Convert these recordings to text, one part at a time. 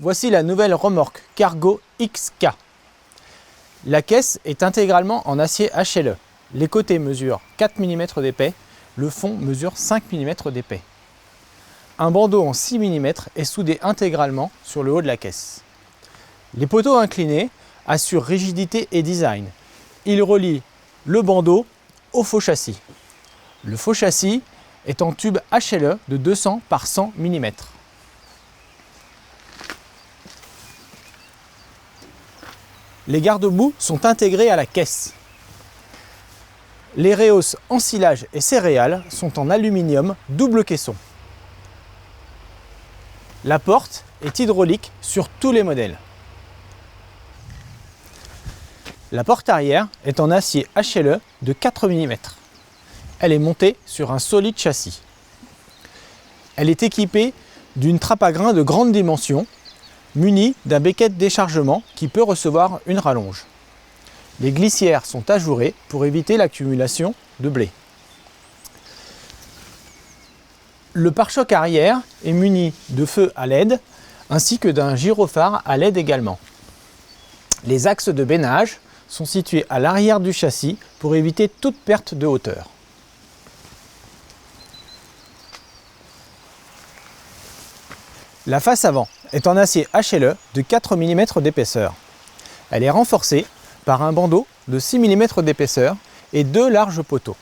Voici la nouvelle remorque Cargo XK. La caisse est intégralement en acier HLE. Les côtés mesurent 4 mm d'épais, le fond mesure 5 mm d'épais. Un bandeau en 6 mm est soudé intégralement sur le haut de la caisse. Les poteaux inclinés assurent rigidité et design. Ils relient le bandeau au faux châssis. Le faux châssis est en tube HLE de 200 par 100 mm. Les garde-boue sont intégrés à la caisse. Les rehausses ensilage et céréales sont en aluminium double caisson. La porte est hydraulique sur tous les modèles. La porte arrière est en acier HLE de 4 mm. Elle est montée sur un solide châssis. Elle est équipée d'une trappe à grains de grande dimension, munie d'un becquet de déchargement qui peut recevoir une rallonge. Les glissières sont ajourées pour éviter l'accumulation de blé. Le pare-choc arrière est muni de feux à LED ainsi que d'un gyrophare à LED également. Les axes de bénage sont situés à l'arrière du châssis pour éviter toute perte de hauteur. La face avant est en acier HLE de 4 mm d'épaisseur. Elle est renforcée par un bandeau de 6 mm d'épaisseur et 2 larges poteaux.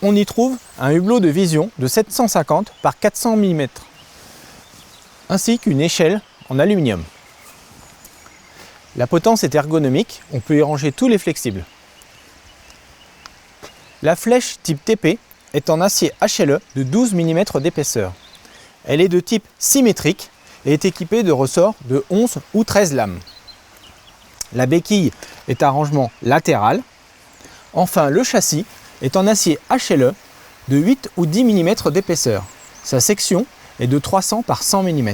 On y trouve un hublot de vision de 750 par 400 mm, ainsi qu'une échelle en aluminium. La potence est ergonomique, on peut y ranger tous les flexibles. La flèche type TP est en acier HLE de 12 mm d'épaisseur. Elle est de type symétrique et est équipée de ressorts de 11 ou 13 lames. La béquille est à rangement latéral. Enfin, le châssis est en acier HLE de 8 ou 10 mm d'épaisseur. Sa section est de 300 par 100 mm.